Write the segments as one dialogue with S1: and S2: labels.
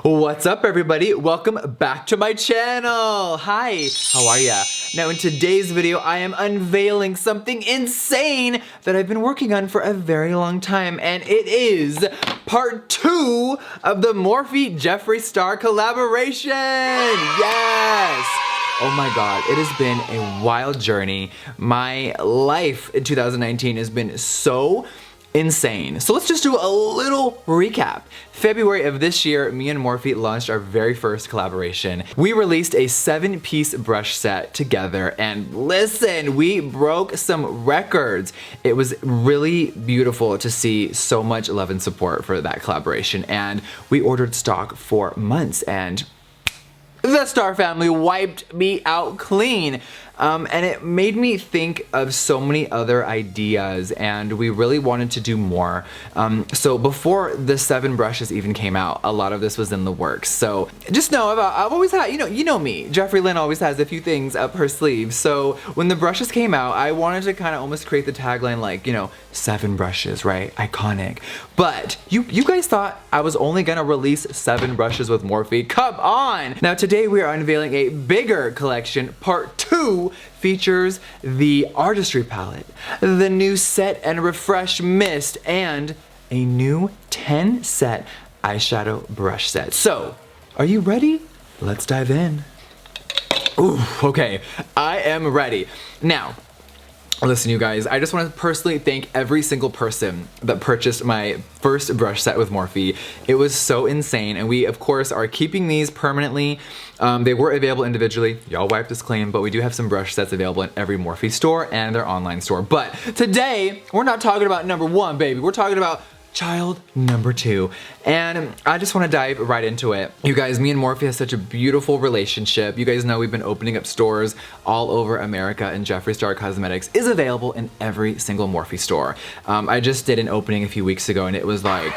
S1: What's up, everybody? Welcome back to my channel. Hi, how are ya? Now in today's video, I am unveiling something insane that I've been working on for a very long time, and it is part 2 of the Morphe Jeffree Star collaboration. Yes! Oh my God, it has been a wild journey. My life in 2019 has been so insane. So let's just do a little recap. February of this year, me and Morphe launched our very first collaboration. We released a 7-piece brush set together, and listen, we broke some records. It was really beautiful to see so much love and support for that collaboration, and we ordered stock for months, and the Star family wiped me out clean. And it made me think of so many other ideas, and we really wanted to do more. So before the 7 brushes even came out, a lot of this was in the works. So just know I've always had, you know me, Jeffree Lynn always has a few things up her sleeve. So when the brushes came out, I wanted to kind of almost create the tagline like, 7 brushes, right? Iconic. But you guys thought I was only gonna release 7 brushes with Morphe. Come on! Now today we are unveiling a bigger collection. Part 2 features the Artistry palette, the new Set and Refresh Mist, and a new 10 set eyeshadow brush set. So, are you ready? Let's dive in. Ooh, okay, I am ready. Now, listen, you guys, I just want to personally thank every single person that purchased my first brush set with Morphe. It was so insane, and we, of course, are keeping these permanently. They were available individually. Y'all wiped us clean, but we do have some brush sets available in every Morphe store and their online store. But today, we're not talking about number 1, baby. We're talking about child number 2. And I just want to dive right into it. You guys, me and Morphe have such a beautiful relationship. You guys know we've been opening up stores all over America, and Jeffree Star Cosmetics is available in every single Morphe store. I just did an opening a few weeks ago, and it was like,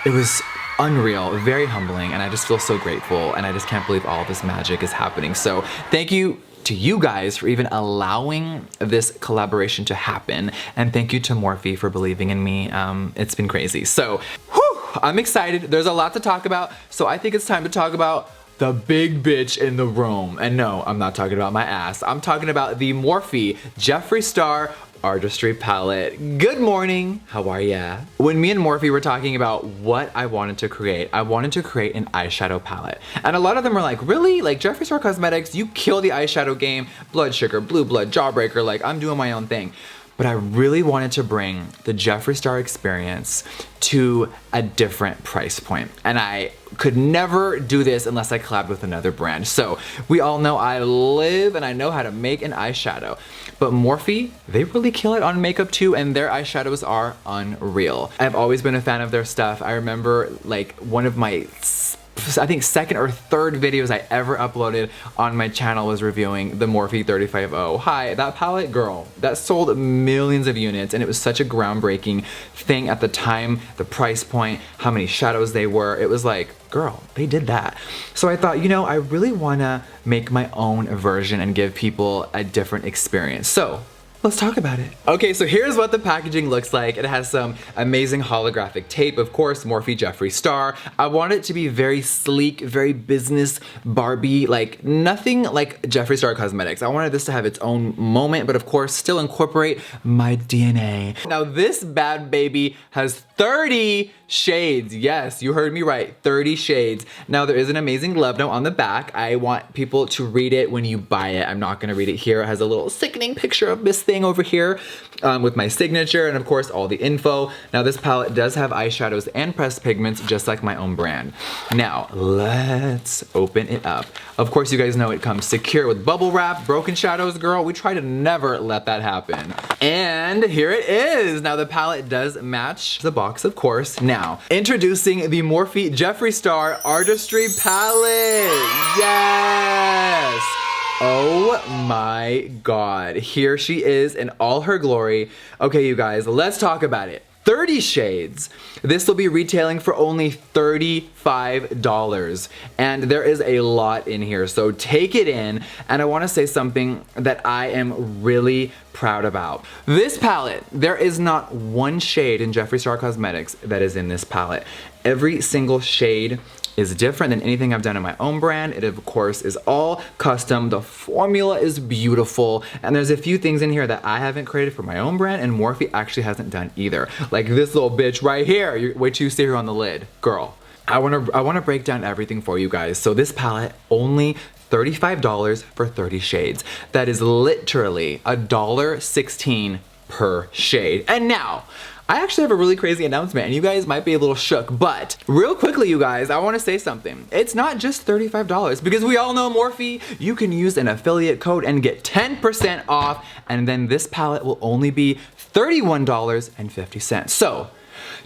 S1: it was unreal, very humbling, and I just feel so grateful, and I just can't believe all this magic is happening. So thank you to you guys for even allowing this collaboration to happen, and thank you to Morphe for believing in me. It's been crazy. So, whew, I'm excited. There's a lot to talk about, so I think it's time to talk about the big bitch in the room. And no, I'm not talking about my ass. I'm talking about the Morphe Jeffree Star Artistry palette. Good morning, how are ya? When me and Morphe were talking about what I wanted to create, I wanted to create an eyeshadow palette. And a lot of them were like, really? Like Jeffree Star Cosmetics, you kill the eyeshadow game, Blood Sugar, Blue Blood, Jawbreaker, like I'm doing my own thing. But I really wanted to bring the Jeffree Star experience to a different price point. And I could never do this unless I collabed with another brand. So we all know I live and I know how to make an eyeshadow. But Morphe, they really kill it on makeup too, and their eyeshadows are unreal. I've always been a fan of their stuff. I remember like one of my, I think, 2nd or 3rd videos I ever uploaded on my channel was reviewing the Morphe 350. Hi, that palette, girl, that sold millions of units, and it was such a groundbreaking thing at the time, the price point, how many shadows they were. It was like, girl, they did that. So I thought, I really wanna make my own version and give people a different experience. So let's talk about it. Okay, so here's what the packaging looks like. It has some amazing holographic tape, of course, Morphe Jeffree Star. I want it to be very sleek, very business Barbie, like nothing like Jeffree Star Cosmetics. I wanted this to have its own moment, but of course, still incorporate my DNA. Now this bad baby has 30 shades. Yes, you heard me right, 30 shades. Now there is an amazing love note on the back. I want people to read it when you buy it. I'm not gonna read it here. It has a little sickening picture of this thing over here with my signature and of course all the info. Now this palette does have eyeshadows and pressed pigments just like my own brand. Now let's open it up. Of course you guys know it comes secure with bubble wrap, broken shadows, girl. We try to never let that happen. And here it is. Now the palette does match the box, of course. Now, introducing the Morphe Jeffree Star Artistry palette. Yes! Oh my God, here she is in all her glory. Okay, you guys, let's talk about it. 30 shades. This will be retailing for only $35. And there is a lot in here, so take it in. And I wanna say something that I am really proud about. This palette, there is not one shade in Jeffree Star Cosmetics that is in this palette. Every single shade is different than anything I've done in my own brand. It of course is all custom. The formula is beautiful, and there's a few things in here that I haven't created for my own brand and Morphe actually hasn't done either. Like this little bitch right here. Wait till you see her on the lid. Girl, I wanna break down everything for you guys. So this palette, only $35 for 30 shades. That is literally $1.16 per shade. And now, I actually have a really crazy announcement and you guys might be a little shook, but real quickly you guys, I wanna say something. It's not just $35 because we all know Morphe, you can use an affiliate code and get 10% off, and then this palette will only be $31.50. So,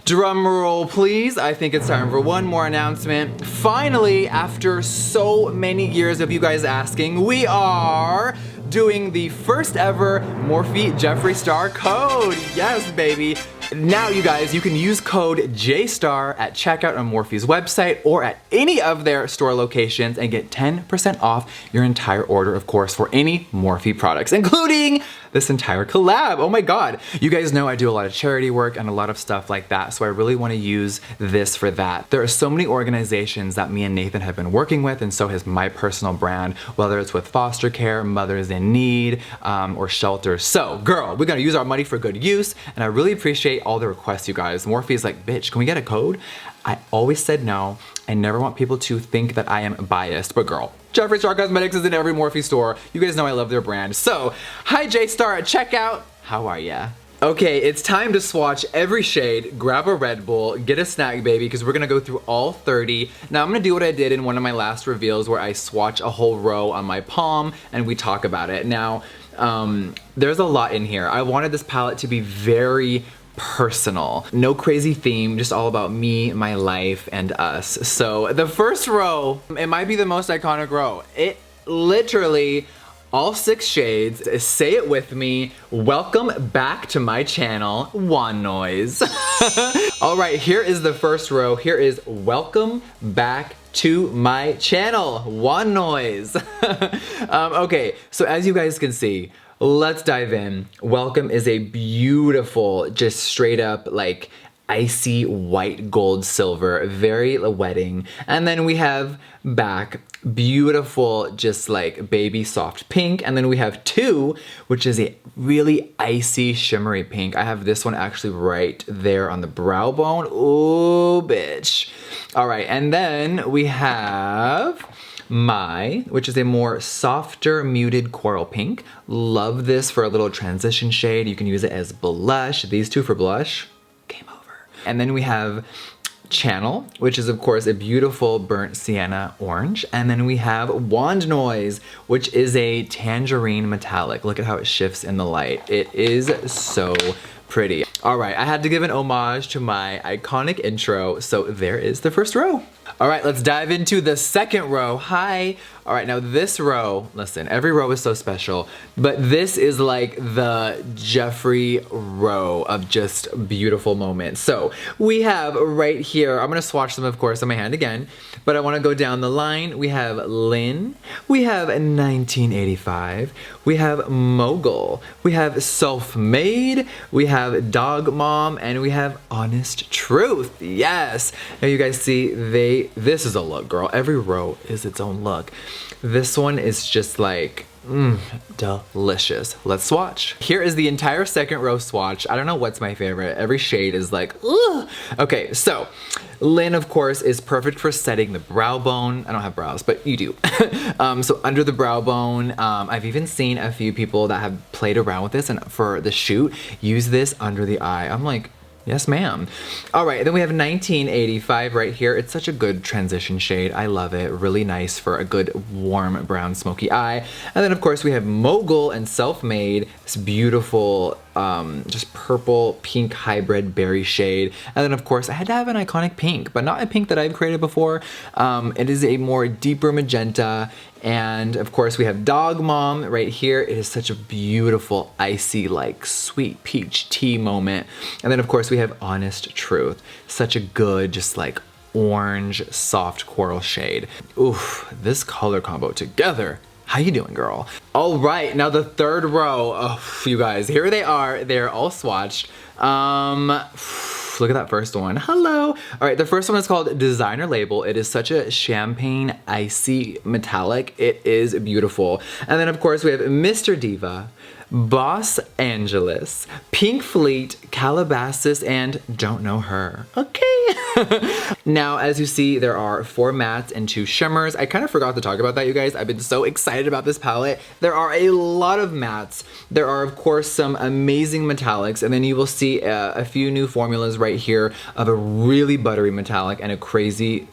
S1: drum roll please, I think it's time for one more announcement. Finally, after so many years of you guys asking, we are doing the first ever Morphe Jeffree Star code. Yes, baby. Now you guys, you can use code JSTAR at checkout on Morphe's website or at any of their store locations and get 10% off your entire order, of course, for any Morphe products, including this entire collab. Oh my God. You guys know I do a lot of charity work and a lot of stuff like that, so I really want to use this for that. There are so many organizations that me and Nathan have been working with, and so has my personal brand, whether it's with foster care, mothers in need, or shelters. So girl, we're gonna use our money for good use, and I really appreciate all the requests, you guys. Morphe's like, bitch, can we get a code? I always said no. I never want people to think that I am biased, but girl, Jeffree Star Cosmetics is in every Morphe store. You guys know I love their brand. So, hi JSTAR at checkout. How are ya? Okay, it's time to swatch every shade, grab a Red Bull, get a snack, baby, because we're gonna go through all 30. Now I'm gonna do what I did in one of my last reveals where I swatch a whole row on my palm and we talk about it. Now, there's a lot in here. I wanted this palette to be very personal. No crazy theme, just all about me, my life, and us. So the first row, it might be the most iconic row. It literally, all 6 shades, say it with me, welcome back to my channel, Wand Noise. All right, here is the first row. Here is welcome back to my channel, Wand Noise. Okay, so as you guys can see, let's dive in. Welcome is a beautiful, just straight up like icy white gold silver, very wedding. And then we have back, beautiful, just like baby soft pink. And then we have 2, which is a really icy shimmery pink. I have this one actually right there on the brow bone. Ooh, bitch. All right, and then we have which is a more softer muted coral pink. Love this for a little transition shade. You can use it as blush. These 2 for blush, game over. And then we have Channel, which is of course a beautiful burnt sienna orange. And then we have Wand Noise, which is a tangerine metallic. Look at how it shifts in the light. It is so pretty. All right, I had to give an homage to my iconic intro, so there is the first row. All right, let's dive into the second row. Hi. All right, now this row, listen, every row is so special, but this is like the Jeffree row of just beautiful moments. So we have right here, I'm gonna swatch them of course on my hand again, but I wanna go down the line. We have Lynn, we have 1985, we have Mogul, we have Self-Made, we have Dog Mom, and we have Honest Truth. Yes. Now you guys see, this is a look, girl. Every row is its own look. This one is just like, delicious. Let's swatch. Here is the entire second row swatch. I don't know what's my favorite. Every shade is like, ugh. Okay, so Lynn, of course, is perfect for setting the brow bone. I don't have brows, but you do. So under the brow bone, I've even seen a few people that have played around with this and for the shoot, use this under the eye. I'm like, yes, ma'am. All right, then we have 1985 right here. It's such a good transition shade. I love it. Really nice for a good warm brown smoky eye. And then of course we have Mogul and Self-Made, this beautiful just purple pink hybrid berry shade. And then of course I had to have an iconic pink, but not a pink that I've created before. It is a more deeper magenta. And of course we have Dog Mom right here. It is such a beautiful icy like sweet peach tea moment. And then of course we have Honest Truth. Such a good just like orange soft coral shade. Oof, this color combo together. How you doing, girl? All right, now the third row. Oh, you guys, here they are. They're all swatched. Look at that first one. Hello. All right, the first one is called Designer Label. It is such a champagne icy metallic. It is beautiful. And then of course we have Mr. Diva, Boss Angeles, Pink Fleet, Calabasas, and Don't Know Her. Okay. Now, as you see, there are 4 mattes and 2 shimmers. I kind of forgot to talk about that, you guys. I've been so excited about this palette. There are a lot of mattes. There are, of course, some amazing metallics, and then you will see a few new formulas right here of a really buttery metallic and a crazy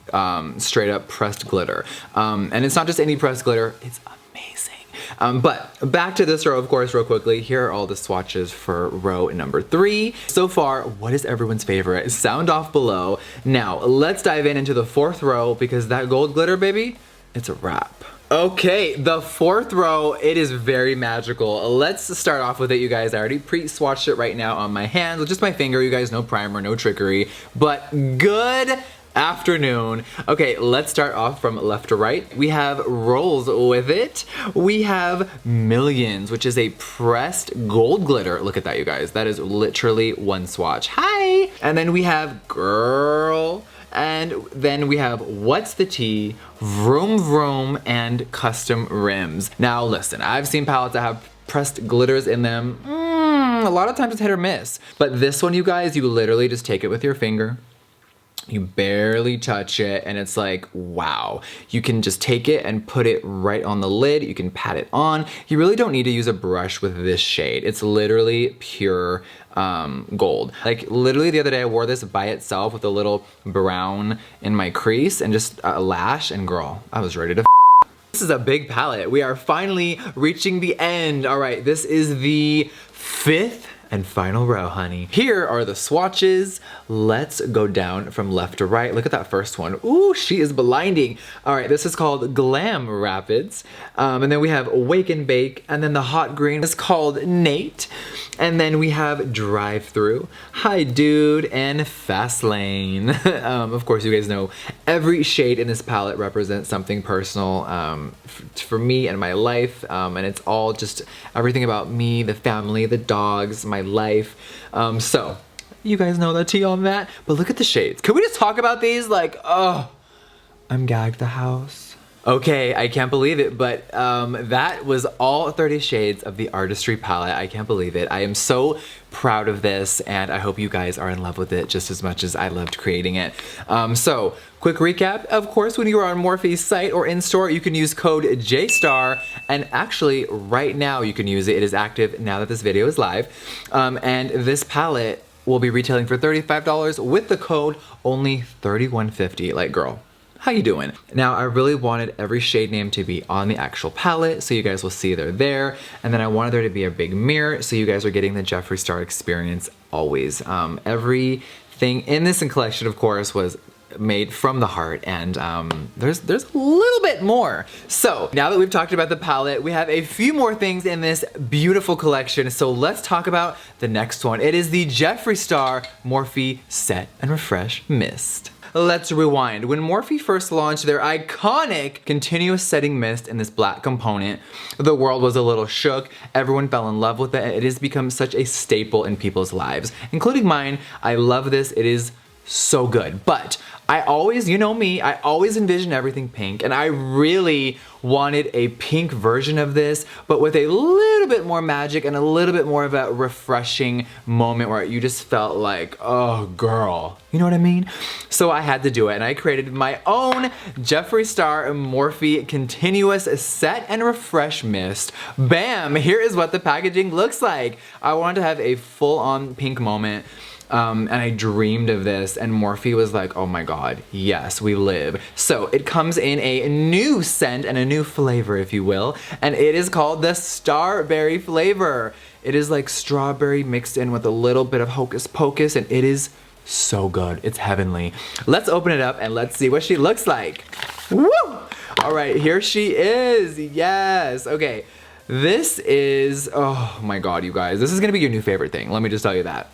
S1: straight up pressed glitter. And it's not just any pressed glitter, it's amazing. But back to this row, of course, real quickly. Here are all the swatches for row number 3. So far, what is everyone's favorite? Sound off below. Now, let's dive into the 4th row because that gold glitter, baby, it's a wrap. Okay, the 4th row, it is very magical. Let's start off with it, you guys. I already pre-swatched it right now on my hands with just my finger, you guys. No primer, no trickery, but good afternoon. Okay, let's start off from left to right. We have Rolls with it. We have Millions, which is a pressed gold glitter. Look at that, you guys. That is literally one swatch. Hi! And then we have Girl. And then we have What's the Tea, Vroom Vroom, and Custom Rims. Now listen, I've seen palettes that have pressed glitters in them. A lot of times it's hit or miss. But this one, you guys, you literally just take it with your finger. You barely touch it and it's like, wow. You can just take it and put it right on the lid. You can pat it on. You really don't need to use a brush with this shade. It's literally pure gold. Like literally the other day I wore this by itself with a little brown in my crease and just a lash, and girl, I was ready to This is a big palette. We are finally reaching the end. All right, this is the 5th and final row, honey. Here are the swatches. Let's go down from left to right. Look at that first one. Ooh, she is blinding. All right, this is called Glam Rapids. And then we have Wake and Bake. And then the hot green is called Nate. And then we have Drive Through, Hi Dude, and Fast Lane. Of course, you guys know every shade in this palette represents something personal for me and my life. And it's all just everything about me, the family, the dogs, my life. So you guys know the tea on that, but look at the shades. Can we just talk about these? Like, oh, I'm gagged the house. Okay, I can't believe it, but that was all 30 shades of the Artistry palette. I can't believe it. I am so proud of this, and I hope you guys are in love with it just as much as I loved creating it. So, quick recap. Of course, when you are on Morphe's site or in-store, you can use code JSTAR, and actually, right now you can use it. It is active now that this video is live. And this palette will be retailing for $35 with the code only $31.50. Like, girl, how you doing? Now, I really wanted every shade name to be on the actual palette, so you guys will see they're there. And then I wanted there to be a big mirror, so you guys are getting the Jeffree Star experience always. Everything in this collection, of course, was made from the heart, and there's a little bit more. So now that we've talked about the palette, we have a few more things in this beautiful collection. So let's talk about the next one. It is the Jeffree Star Morphe Set and Refresh Mist. Let's rewind. When Morphe first launched their iconic continuous setting mist in this black component, the world was a little shook. Everyone fell in love with it. It has become such a staple in people's lives, including mine. I love this. It is so good. But I always, you know me, I always envision everything pink, and I really wanted a pink version of this, but with a little bit more magic and a little bit more of a refreshing moment where you just felt like, oh girl, you know what I mean? So I had to do it, and I created my own Jeffree Star Morphe Continuous Set and Refresh Mist. Bam! Here is what the packaging looks like. I wanted to have a full-on pink moment. And I dreamed of this, and Morphe was like, oh my god, yes, we live. So it comes in a new scent and a new flavor, if you will, and it is called the Starberry flavor. It is like strawberry mixed in with a little bit of hocus pocus, and it is so good. It's heavenly. Let's open it up and let's see what she looks like. Woo! All right, here she is. Yes. Okay. This is, oh my god, you guys. This is gonna be your new favorite thing. Let me just tell you that.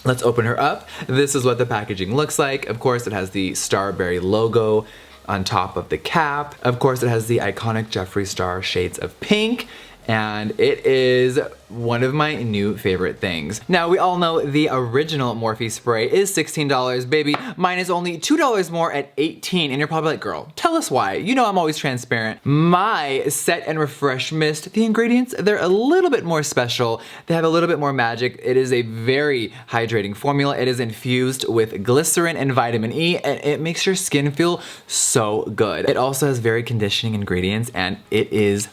S1: Let's open her up. This is what the packaging looks like. Of course, it has the Starberry logo on top of the cap. Of course, it has the iconic Jeffree Star shades of pink. and it is one of my new favorite things. Now, we all know the original Morphe spray is $16, baby. Mine is only $2 more at $18, and you're probably like, girl, tell us why. You know I'm always transparent. My Set and Refresh Mist, the ingredients, they're a little bit more special. They have a little bit more magic. It is a very hydrating formula. It is infused with glycerin and vitamin E, and it makes your skin feel so good. It also has very conditioning ingredients, and it is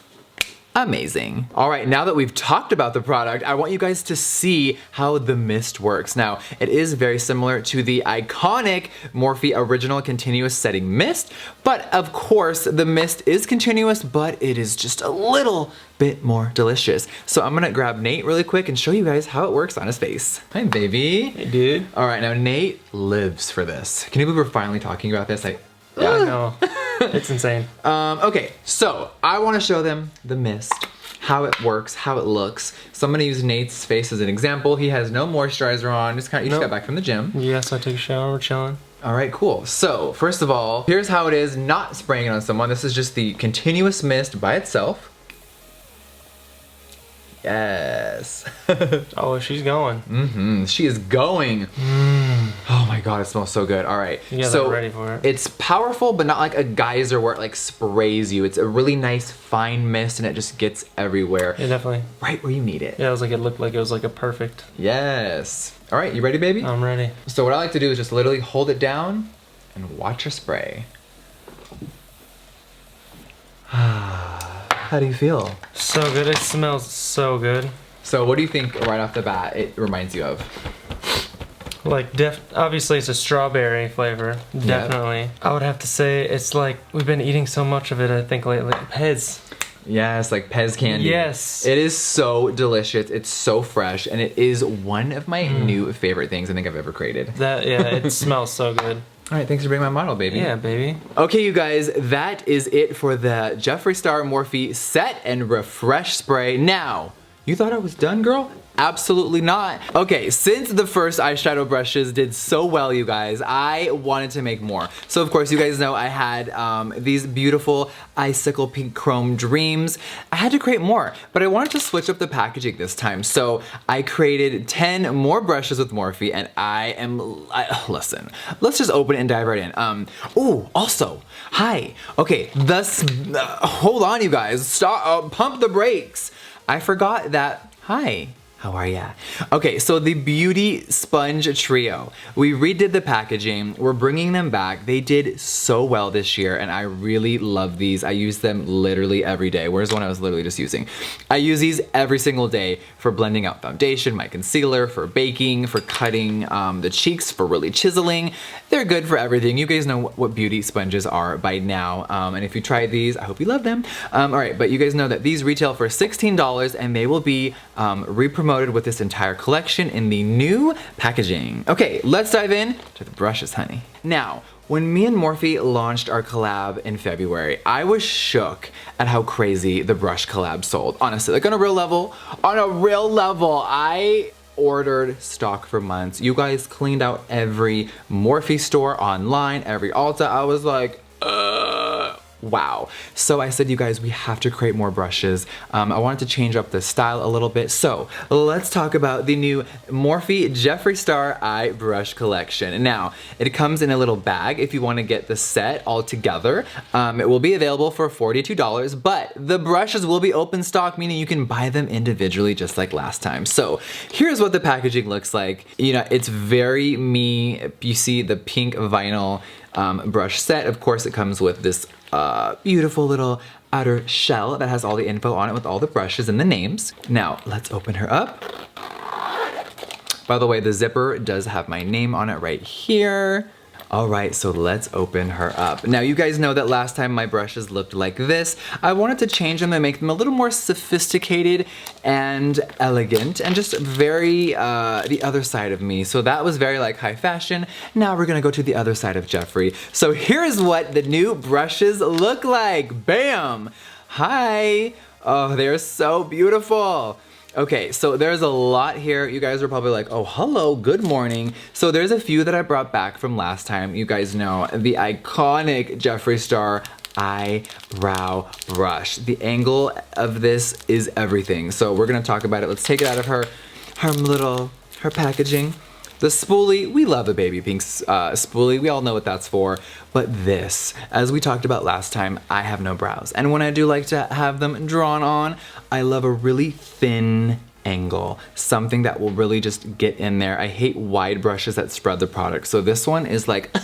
S1: amazing. All right, now that we've talked about the product, I want you guys to see how the mist works. Now, it is very similar to the iconic Morphe Original Continuous Setting Mist, but of course, the mist is continuous, but it is just a little bit more delicious. So I'm gonna grab Nate really quick and show you guys how it works on his face. Hi, baby.
S2: Hey, dude.
S1: All right, now Nate lives for this. Can you believe we're finally talking about this?
S2: Yeah, I know. It's insane.
S1: Okay, so I want to show them the mist, how it works, how it looks. So I'm gonna use Nate's face as an example. He has no moisturizer on, just just got back from the gym.
S2: Yes, I took a shower, we're chilling.
S1: All right, cool. So first of all, here's how it is not spraying it on someone. This is just the continuous mist by itself. Yes.
S2: Oh, she's going.
S1: She is going. Oh my God, it smells so good. All right.
S2: You guys
S1: so
S2: are ready for it.
S1: It's powerful, but not like a geyser where it like sprays you. It's a really nice fine mist and it just gets everywhere.
S2: Yeah, definitely.
S1: Right where you need it.
S2: Yeah, it looked like it was like a perfect.
S1: Yes. All right, you ready, baby?
S2: I'm ready.
S1: So what I like to do is just literally hold it down and watch her spray. How do you feel?
S2: So good, it smells so good.
S1: So what do you think right off the bat it reminds you of?
S2: Like, obviously it's a strawberry flavor, definitely. I would have to say it's like, we've been eating so much of it, I think lately. Pez.
S1: Yes, like Pez candy.
S2: Yes.
S1: It is so delicious, it's so fresh, and it is one of my new favorite things I think I've ever created.
S2: It smells so good.
S1: All right, thanks for being my model, baby.
S2: Yeah, baby.
S1: Okay, you guys, that is it for the Jeffree Star Morphe Set and Refresh Spray. Now, you thought I was done, girl? Absolutely not. Okay, since the first eyeshadow brushes did so well, you guys, I wanted to make more. So of course, you guys know I had these beautiful icicle pink chrome dreams. I had to create more, but I wanted to switch up the packaging this time. So I created 10 more brushes with Morphe, and listen, let's just open it and dive right in. Oh, also, hi. Okay, hold on, you guys. Stop, pump the brakes. I forgot that, hi. How are ya? Okay, so the Beauty Sponge Trio. We redid the packaging. We're bringing them back. They did so well this year, and I really love these. I use them literally every day. Where's the one I was literally just using? I use these every single day for blending out foundation, my concealer, for baking, for cutting the cheeks, for really chiseling. They're good for everything. You guys know what beauty sponges are by now, and if you tried these, I hope you love them. All right, but you guys know that these retail for $16, and they will be re-promoted with this entire collection in the new packaging. Okay, let's dive in to the brushes, honey. Now, when me and Morphe launched our collab in February, I was shook at how crazy the brush collab sold. Honestly, like on a real level, I ordered stock for months. You guys cleaned out every Morphe store online, every Ulta. I was like, wow. So I said, you guys, we have to create more brushes. I wanted to change up the style a little bit. So let's talk about the new Morphe Jeffree Star Eye Brush Collection. Now, it comes in a little bag if you want to get the set all together. It will be available for $42, but the brushes will be open stock, meaning you can buy them individually just like last time. So here's what the packaging looks like. You know, it's very me. You see the pink vinyl brush set. Of course, it comes with this beautiful little outer shell that has all the info on it with all the brushes and the names. Now, let's open her up. By the way, the zipper does have my name on it right here. All right, so let's open her up. Now, you guys know that last time my brushes looked like this. I wanted to change them and make them a little more sophisticated and elegant and just very the other side of me. So that was very like high fashion. Now we're gonna go to the other side of Jeffree. So here's what the new brushes look like. Bam! Hi! Oh, they're so beautiful. Okay, so there's a lot here. You guys are probably like, oh, hello, good morning. So there's a few that I brought back from last time. You guys know the iconic Jeffree Star eyebrow brush. The angle of this is everything. So we're gonna talk about it. Let's take it out of her packaging. The spoolie, we love a baby pink spoolie. We all know what that's for. But this, as we talked about last time, I have no brows. And when I do like to have them drawn on, I love a really thin angle. Something that will really just get in there. I hate wide brushes that spread the product. So this one is like,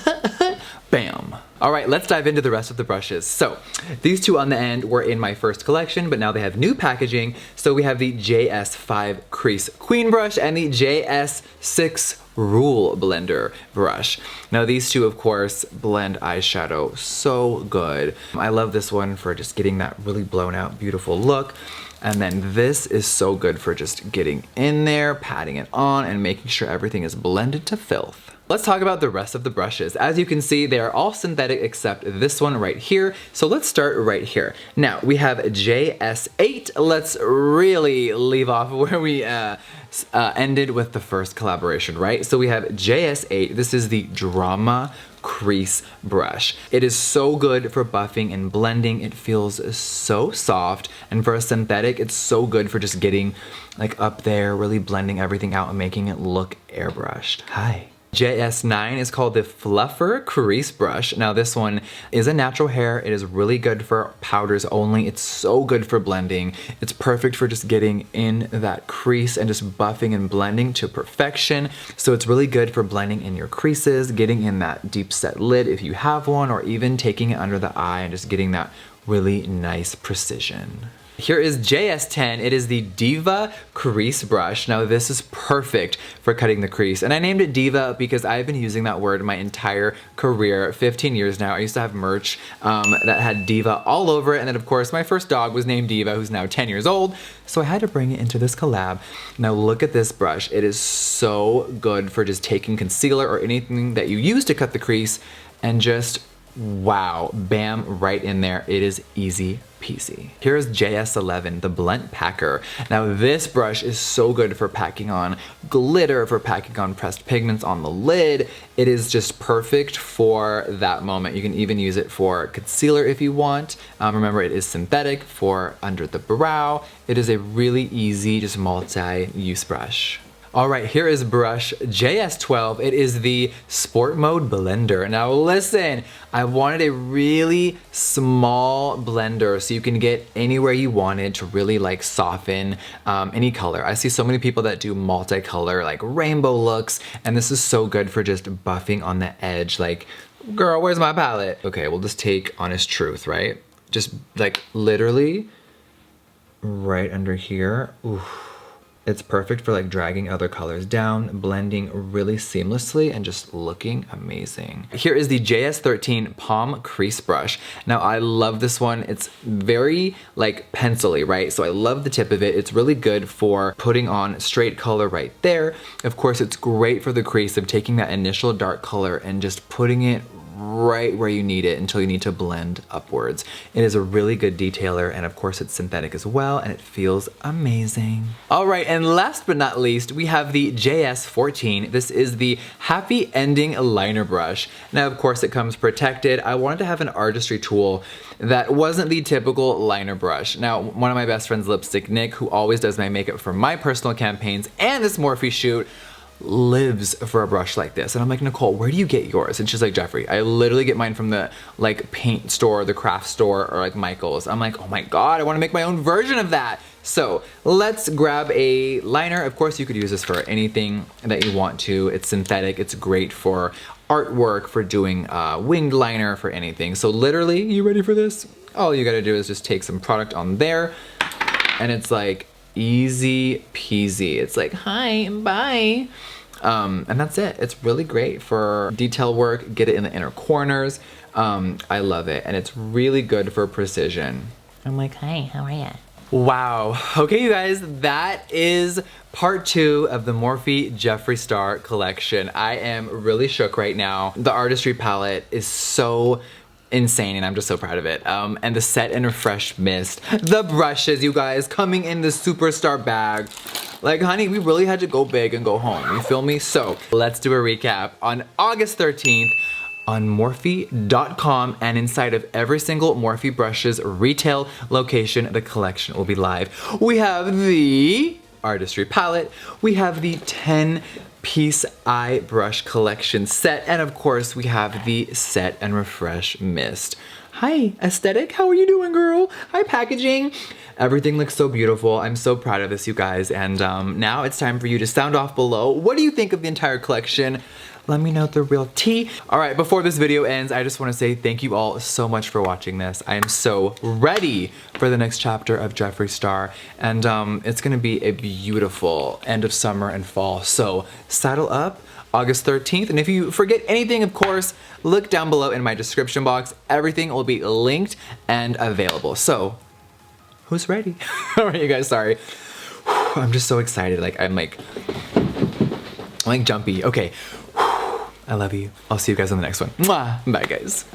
S1: bam. All right, let's dive into the rest of the brushes. So these two on the end were in my first collection, but now they have new packaging. So we have the JS5 Crease Queen brush and the JS6 Rule Blender brush. Now these two, of course, blend eyeshadow so good. I love this one for just getting that really blown out, beautiful look. And then this is so good for just getting in there, patting it on, and making sure everything is blended to filth. Let's talk about the rest of the brushes. As you can see, they are all synthetic except this one right here. So let's start right here. Now we have JS8. Let's really leave off where we ended with the first collaboration, right? So we have JS8. This is the Drama Crease brush. It is so good for buffing and blending. It feels so soft, and for a synthetic, it's so good for just getting like up there, really blending everything out and making it look airbrushed. Hi. JS9 is called the Fluffer Crease Brush. Now this one is a natural hair. It is really good for powders only. It's so good for blending. It's perfect for just getting in that crease and just buffing and blending to perfection. So it's really good for blending in your creases, getting in that deep set lid if you have one, or even taking it under the eye and just getting that really nice precision. Here is JS10. It is the Diva Crease Brush. Now this is perfect for cutting the crease. And I named it Diva because I've been using that word my entire career, 15 years now. I used to have merch that had Diva all over it. And then of course my first dog was named Diva, who's now 10 years old. So I had to bring it into this collab. Now look at this brush. It is so good for just taking concealer or anything that you use to cut the crease and just, wow, bam, right in there. It is easy peasy. Here's JS11, the Blunt Packer. Now this brush is so good for packing on glitter, for packing on pressed pigments on the lid. It is just perfect for that moment. You can even use it for concealer if you want. Remember, it is synthetic for under the brow. It is a really easy, just multi-use brush. All right, here is brush JS12. It is the Sport Mode Blender. Now listen, I wanted a really small blender so you can get anywhere you wanted to really like soften any color. I see so many people that do multicolor, like rainbow looks, and this is so good for just buffing on the edge. Like, girl, where's my palette? Okay, we'll just take Honest Truth, right? Just like literally right under here. Oof. It's perfect for like dragging other colors down, blending really seamlessly, and just looking amazing. Here is the JS13 Palm Crease Brush. Now I love this one. It's very like pencil-y, right? So I love the tip of it. It's really good for putting on straight color right there. Of course, it's great for the crease of taking that initial dark color and just putting it right where you need it until you need to blend upwards. It is a really good detailer, and of course it's synthetic as well, and it feels amazing. All right, and last but not least, we have the JS14. This is the Happy Ending Liner Brush. Now, of course, it comes protected. I wanted to have an artistry tool that wasn't the typical liner brush. Now, one of my best friends, Lipstick Nick, who always does my makeup for my personal campaigns and this Morphe shoot, lives for a brush like this. And I'm like, Nicole, where do you get yours? And she's like, Jeffree, I literally get mine from the like paint store, the craft store, or like Michael's. I'm like, oh my God, I wanna make my own version of that. So let's grab a liner. Of course, you could use this for anything that you want to. It's synthetic, it's great for artwork, for doing winged liner, for anything. So literally, you ready for this? All you gotta do is just take some product on there, and it's like, easy peasy. It's like, hi, bye. And that's it. It's really great for detail work, get it in the inner corners. I love it, and it's really good for precision.
S3: I'm like, hi, how are ya?
S1: Wow. Okay, you guys, that is part 2 of the Morphe Jeffree Star collection. I am really shook right now. The artistry palette is so insane and I'm just so proud of it. And the Set and Refresh Mist. The brushes, you guys, coming in the superstar bag. Like, honey, we really had to go big and go home. You feel me? So let's do a recap. On August 13th, on Morphe.com and inside of every single Morphe brushes retail location, the collection will be live. We have the Artistry palette, we have the 10-piece eye brush collection set, and of course we have the Set and Refresh Mist. Hi, aesthetic, how are you doing, girl? Hi, packaging. Everything looks so beautiful. I'm so proud of this, you guys. And now it's time for you to sound off below. What do you think of the entire collection? Let me know the real tea. All right, before this video ends, I just want to say thank you all so much for watching this. I am so ready for the next chapter of Jeffree Star. And it's gonna be a beautiful end of summer and fall. So saddle up. August 13th. And if you forget anything, of course, look down below in my description box. Everything will be linked and available. So, who's ready? All right, you guys, sorry. I'm just so excited. I'm like jumpy. Okay. I love you. I'll see you guys on the next one. Mwah. Bye, guys.